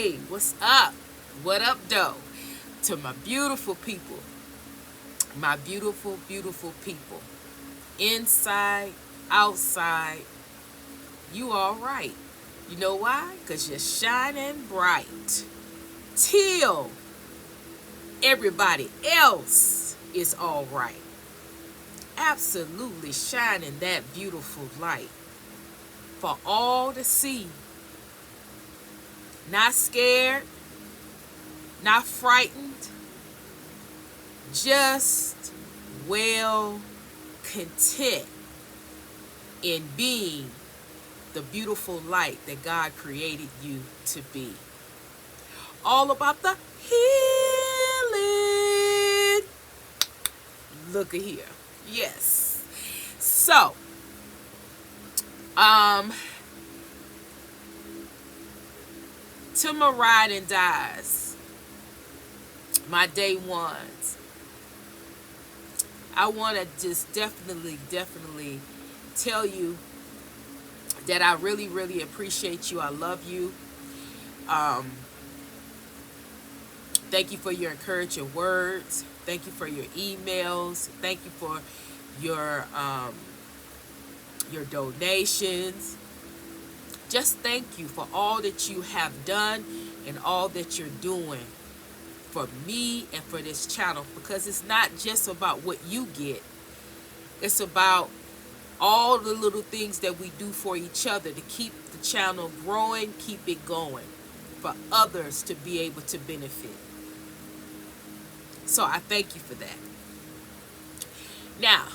Hey, what's up? What up, though? To my beautiful people, my beautiful, beautiful people, inside, outside, you all right. You know why? Because you're shining bright. Till everybody else is all right. Absolutely shining that beautiful light for all to see. Not scared, not frightened, just well content in being the beautiful light that God created you to be. All about the healing. Look at here. Yes. So, to my ride and dies, my day ones, I want to just definitely tell you that I really, really appreciate you. I love you. Thank you for your encouraging words. Thank you for your emails. Thank you for your donations. Just thank you for all that you have done and all that you're doing for me and for this channel, because it's not just about what you get. It's about all the little things that we do for each other to keep the channel growing, keep it going, for others to be able to benefit. So I thank you for that. Now,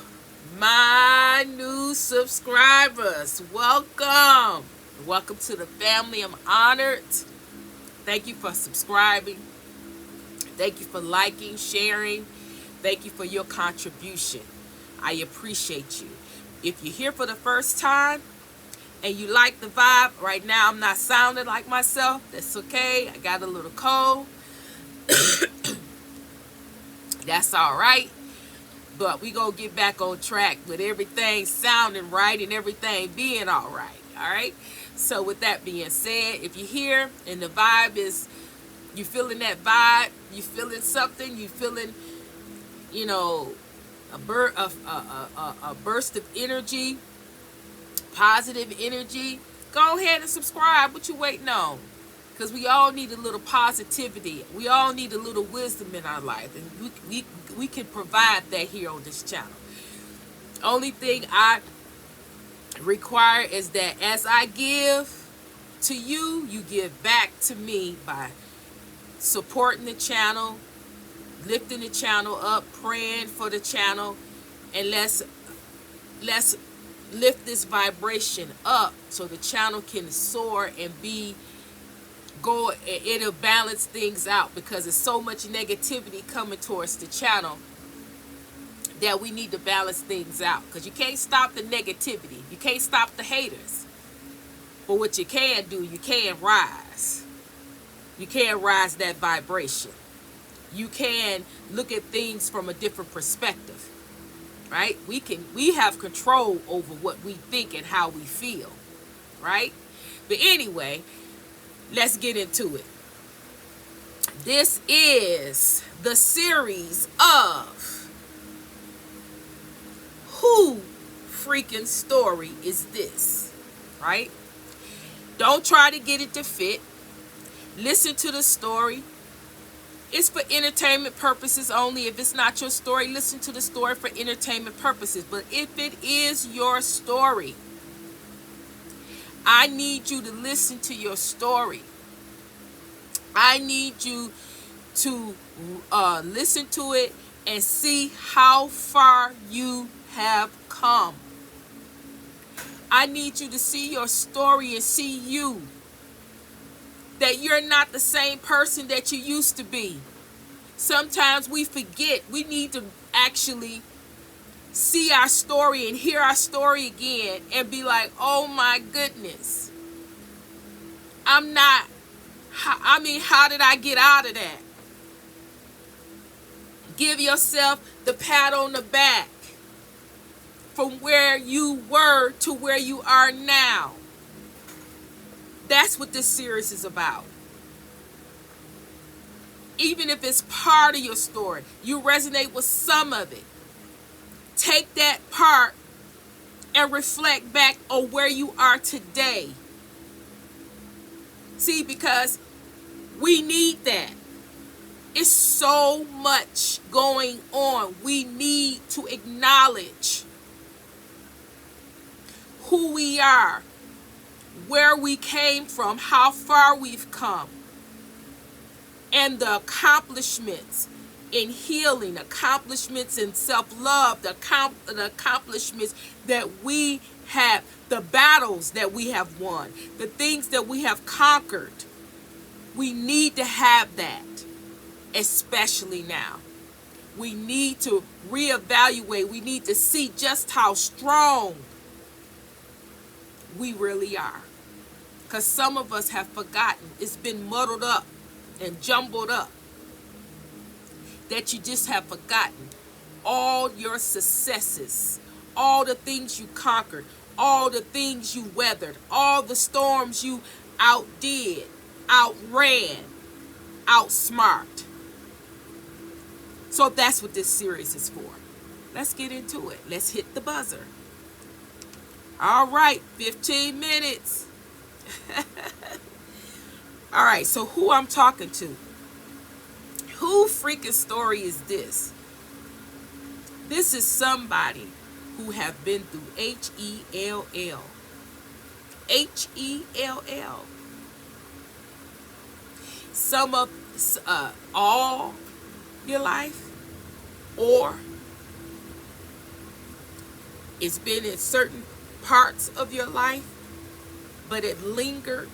my new subscribers, welcome. Welcome to the family. I'm honored. Thank you for subscribing. Thank you for liking, sharing. Thank you for your contribution. I appreciate you. If you're here for the first time and you like the vibe, right now I'm not sounding like myself. That's okay. I got a little cold. That's all right. But we gonna get back on track with everything sounding right and everything being all right. All right. So with that being said, if you're here and the vibe is, you feeling that vibe, you feeling something, you feeling, you know, a burst of energy, positive energy, go ahead and subscribe. What you waiting on? Because we all need a little positivity. We all need a little wisdom in our life, and we can provide that here on this channel. Only thing I require is that as I give to you, you give back to me by supporting the channel, lifting the channel up, praying for the channel, and let's lift this vibration up so the channel can soar and it'll balance things out, because there's so much negativity coming towards the channel that we need to balance things out, because you can't stop the negativity, you can't stop the haters, but what you can do, you can rise that vibration. You can look at things from a different perspective, right? We have control over what we think and how we feel, right? But anyway, let's get into it. This is the series of Who Freaking Story Is This, right? Don't try to get it to fit. Listen to the story. It's for entertainment purposes only. If it's not your story, listen to the story for entertainment purposes. But if it is your story, I need you to listen to your story. I need you to listen to it and see how far you have come. I need you to see your story and see you. That you're not the same person that you used to be. Sometimes we forget. We need to actually see our story and hear our story again and be like, oh my goodness. How did I get out of that? Give yourself the pat on the back from where you were to where you are now. That's what this series is about. Even if it's part of your story, you resonate with some of it. Take that part and reflect back on where you are today. See, because we need that. It's so much going on. We need to acknowledge who we are, where we came from, how far we've come, and the accomplishments in healing, accomplishments in self-love, the accomplishments that we have, the battles that we have won, the things that we have conquered. We need to have that, especially now. We need to reevaluate. We need to see just how strong we really are. Because some of us have forgotten. It's been muddled up and jumbled up, that you just have forgotten all your successes, all the things you conquered, all the things you weathered, all the storms you outdid, outran, outsmart. So that's what this series is for. Let's get into it. Let's hit the buzzer. All right, 15 minutes. All right, so who I'm talking to? Who freaking story is this? This is somebody who have been through H-E-L-L. H-E-L-L. Some of all your life, or it's been in certain parts of your life, but it lingered.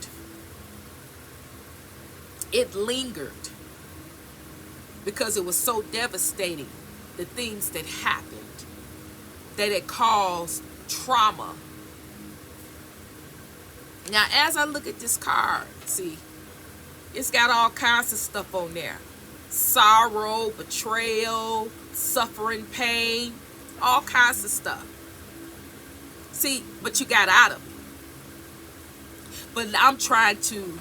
It lingered because it was so devastating, the things that happened, that it caused trauma. Now, as I look at this card, see, it's got all kinds of stuff on there. Sorrow, betrayal, suffering, pain, all kinds of stuff. See, but you got out of it. But I'm trying to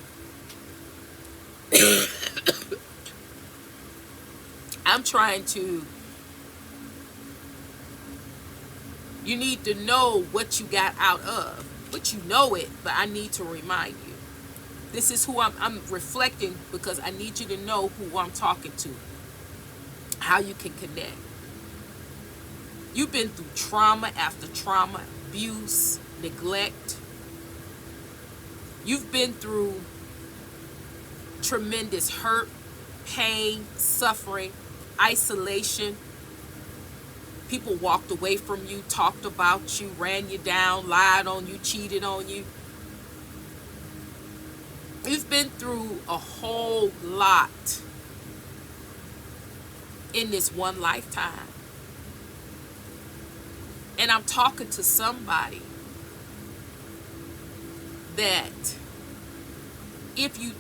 you need to know what you got out of. But you know it, but I need to remind you. This is who I'm reflecting, because I need you to know who I'm talking to. How you can connect. You've been through trauma after trauma, abuse, neglect. You've been through tremendous hurt, pain, suffering, isolation. People walked away from you, talked about you, ran you down, lied on you, cheated on you. You've been through a whole lot in this one lifetime. And I'm talking to somebody that if you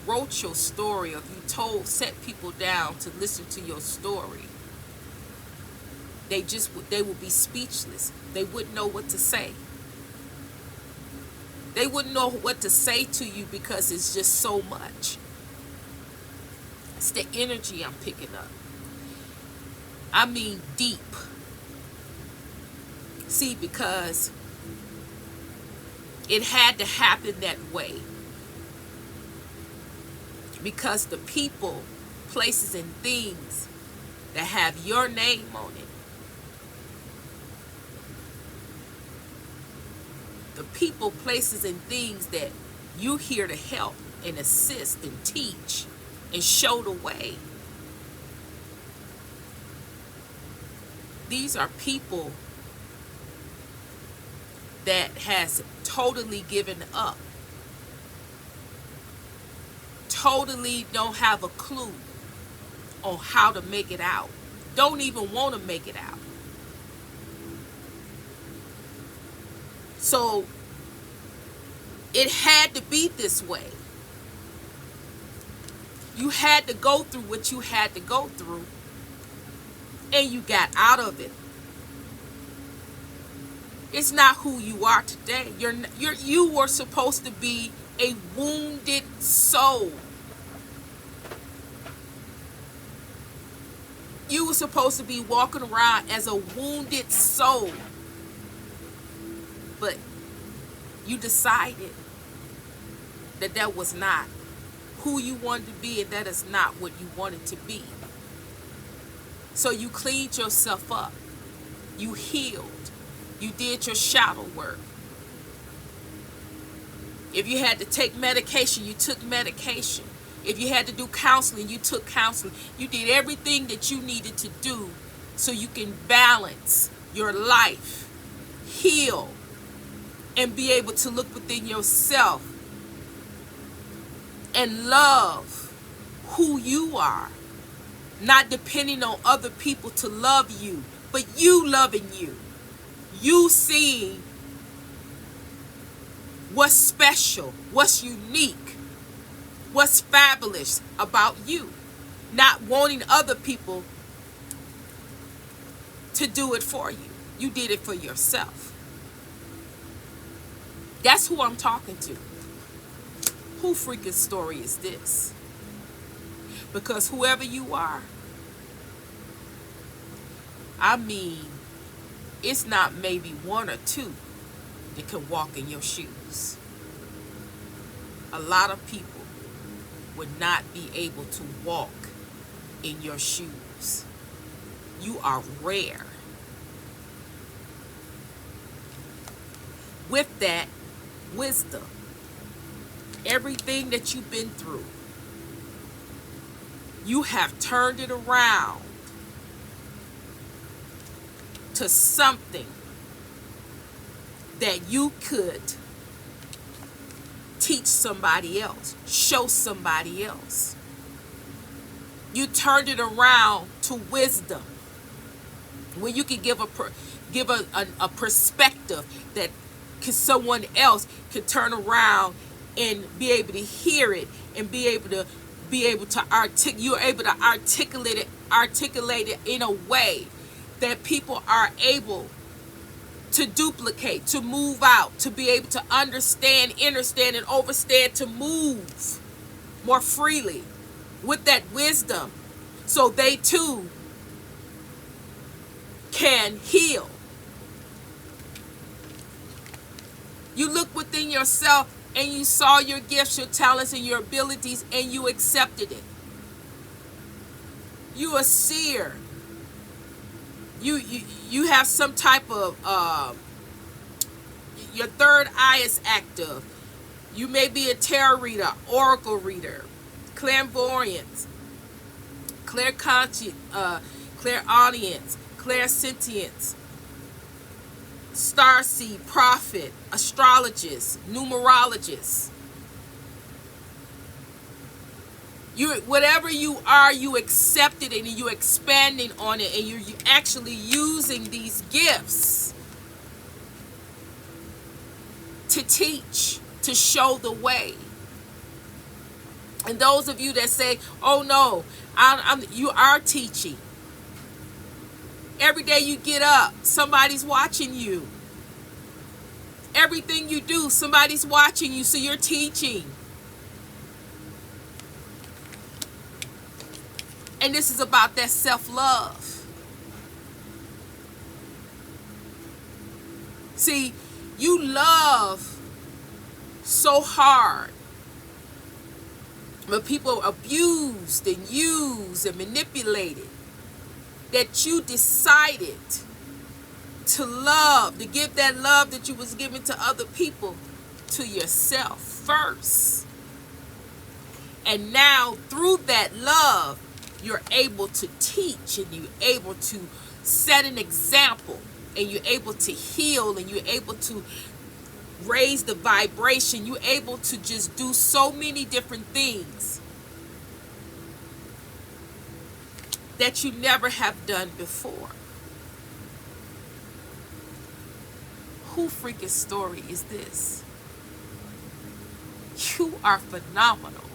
wrote your story, or if you set people down to listen to your story, they would be speechless. They wouldn't know what to say. They wouldn't know what to say to you, because it's just so much. It's the energy I'm picking up. I mean deep. See, because it had to happen that way. Because the people, places, and things that have your name on it, the people, places, and things that you're here to help and assist and teach and show the way. These are people that has totally given up. Totally don't have a clue on how to make it out. Don't even want to make it out. So it had to be this way. You had to go through what you had to go through, and you got out of it. It's not who you are today. You were supposed to be a wounded soul. You were supposed to be walking around as a wounded soul. But you decided that that was not who you wanted to be, and that is not what you wanted to be. So you cleaned yourself up. You healed. You did your shadow work. If you had to take medication, you took medication. If you had to do counseling, you took counseling. You did everything that you needed to do so you can balance your life, heal, and be able to look within yourself and love who you are. Not depending on other people to love you, but you loving you. You seeing what's special, what's unique, what's fabulous about you. Not wanting other people to do it for you. You did it for yourself. That's who I'm talking to. Who freaking story is this? Because whoever you are, I mean, it's not maybe one or two that can walk in your shoes. A lot of people would not be able to walk in your shoes. You are rare. With that wisdom, everything that you've been through, you have turned it around to something that you could teach somebody else, show somebody else. You turned it around to wisdom, where you can give a perspective that someone else could turn around and be able to hear it and be able to you're able to articulate it in a way that people are able to duplicate, to move out, to be able to understand, understand, and overstand, to move more freely with that wisdom, so they too can heal. You look within yourself and you saw your gifts, your talents, and your abilities, and you accepted it. You a seer. You have some type of your third eye is active. You may be a tarot reader, oracle reader, clairvoyance, clairaudience, clairsentience, starseed, prophet, astrologist, numerologist. You, whatever you are, you accept it and you expanding on it, and you're actually using these gifts to teach, to show the way. And those of you that say, "Oh no, you are teaching." Every day you get up, somebody's watching you. Everything you do, somebody's watching you, so you're teaching. And this is about that self-love. See, you love so hard, but people are abused and used and manipulated, that you decided to love, to give that love that you was giving to other people to yourself first. And now through that love, you're able to teach, and you're able to set an example, and you're able to heal, and you're able to raise the vibration. You're able to just do so many different things that you never have done before. Who freaking story is this? You are phenomenal.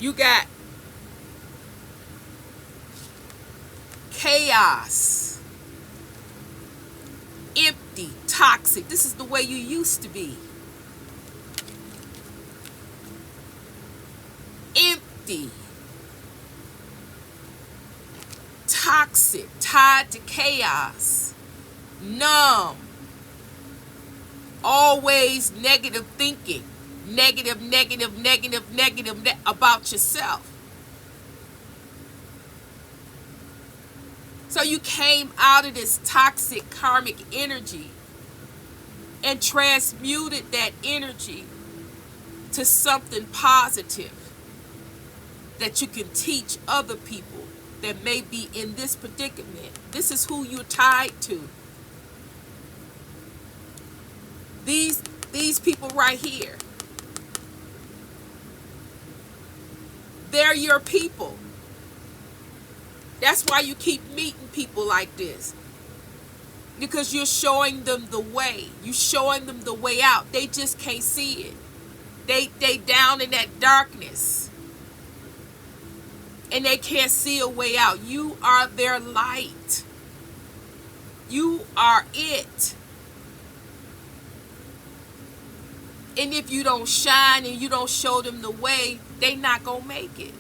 You got chaos, empty, toxic. This is the way you used to be. Empty, toxic, tied to chaos, numb, always negative thinking, negative about yourself. So you came out of this toxic karmic energy and transmuted that energy to something positive that you can teach other people that may be in this predicament. This is who you're tied to. These people right here, they're your people. That's why you keep meeting people like this, because you're showing them the way. You're showing them the way out. They just can't see it. They down in that darkness, and they can't see a way out. You are their light. You are it. And if you don't shine and you don't show them the way, they not gonna make it.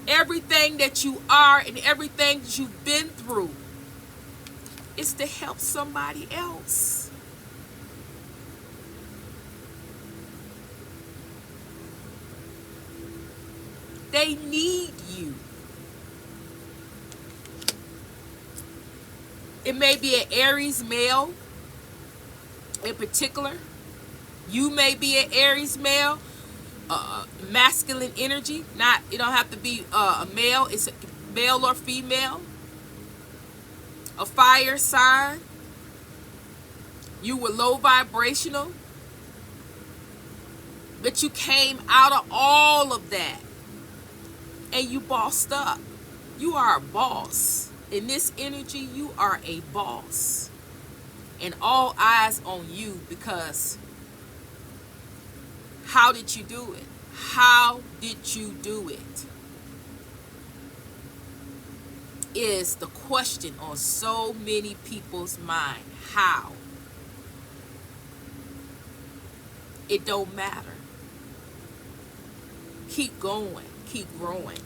Everything that you are and everything that you've been through is to help somebody else. They need you. It may be an Aries male in particular. You may be an Aries male, masculine energy. Not, it don't have to be a male. It's a male or female. A fire sign. You were low vibrational, but you came out of all of that and you bossed up. You are a boss. In this energy, you are a boss. And all eyes on you, because how did you do it? How did you do it? Is the question on so many people's mind. How? It don't matter. Keep going. Keep growing.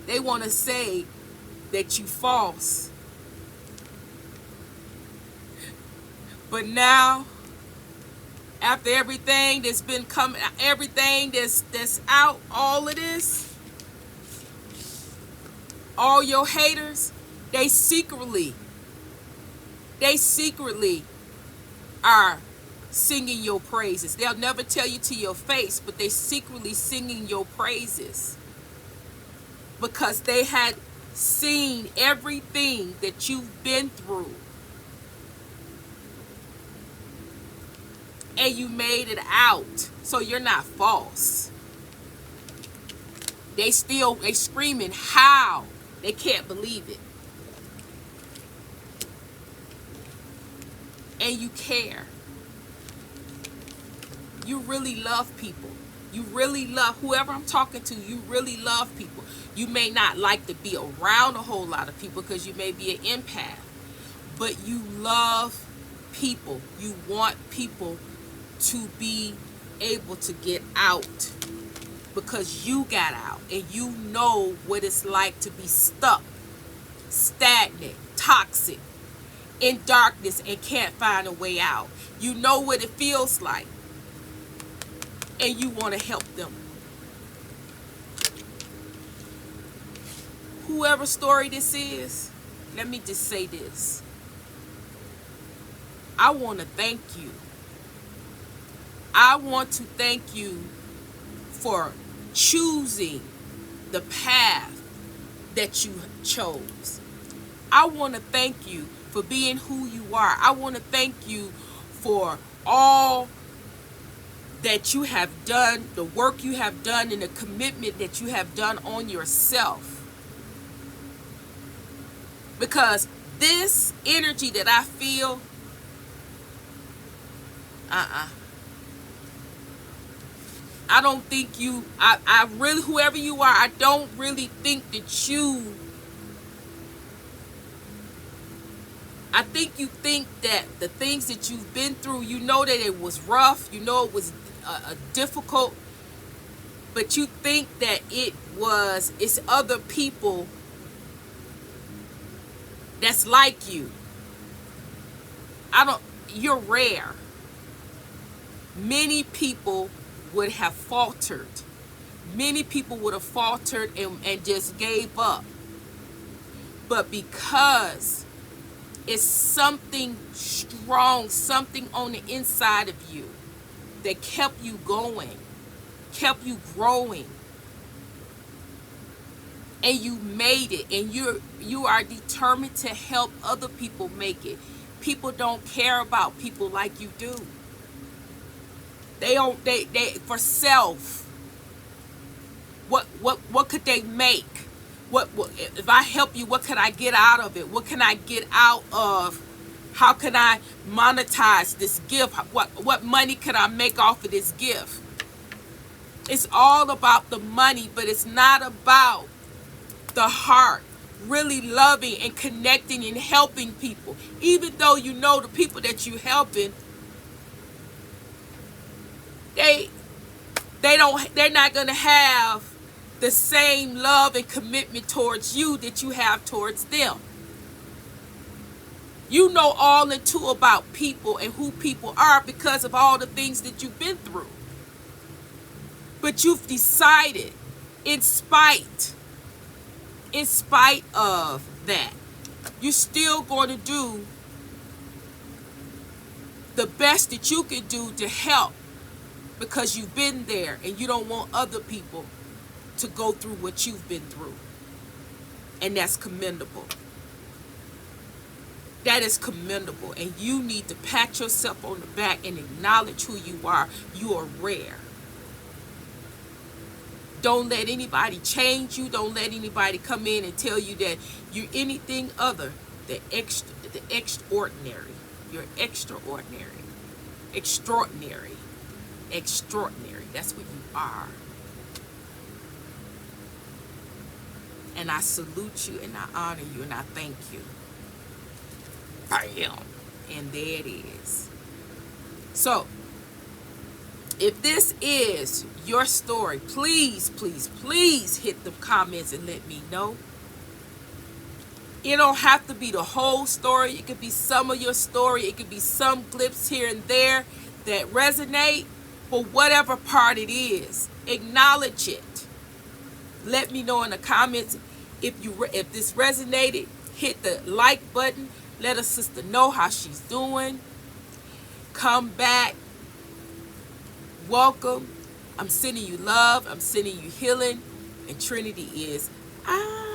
They want to say that you false. But now, after everything that's been coming, everything that's out, all of this, all your haters, they secretly are singing your praises. They'll never tell you to your face, but they secretly singing your praises, because they had seen everything that you've been through, and you made it out. So you're not false. They screaming how. They can't believe it. And you care. You really love people. You really love whoever I'm talking to. You really love people. You may not like to be around a whole lot of people because you may be an empath, but you love people. You want people to be able to get out, because you got out and you know what it's like to be stuck, stagnant, toxic, in darkness and can't find a way out. You know what it feels like, and you want to help them. Whoever story this is, let me just say this. I want to thank you. I want to thank you for choosing the path that you chose. I want to thank you for being who you are. I want to thank you for all that you have done, the work you have done, and the commitment that you have done on yourself. Because this energy that I feel, I don't think you, I really, whoever you are, I don't really think that you, I think you think that the things that you've been through, you know that it was rough, you know it was difficult, but you think that it's other people that's like you. You're rare. Many people would have faltered. Many people would have faltered and just gave up. But because it's something strong, something on the inside of you that kept you going, kept you growing, and you made it, and you are determined to help other people make it. People don't care about people like you do. They don't. They for self. What could they make? What if I help you? What can I get out of it? What can I get out of? How can I monetize this gift? What money can I make off of this gift? It's all about the money, but it's not about the heart, really loving and connecting and helping people. Even though you know the people that you're helping, they're not gonna have the same love and commitment towards you that you have towards them. You know all and two about people and who people are because of all the things that you've been through. But you've decided, in spite of that, you're still going to do the best that you can do to help, because you've been there and you don't want other people to go through what you've been through. And that's commendable. That is commendable. And you need to pat yourself on the back and acknowledge who you are. You are rare. Don't let anybody change you. Don't let anybody come in and tell you that you're anything other than extraordinary. You're extraordinary. Extraordinary. Extraordinary. That's what you are. And I salute you and I honor you and I thank you. Bam. And there it is. So, if this is your story, please, please, please hit the comments and let me know. It don't have to be the whole story. It could be some of your story. It could be some clips here and there that resonate. But whatever part it is, acknowledge it. Let me know in the comments if this resonated. Hit the like button. Let a sister know how she's doing. Come back. Welcome. I'm sending you love. I'm sending you healing. And Trinity is out.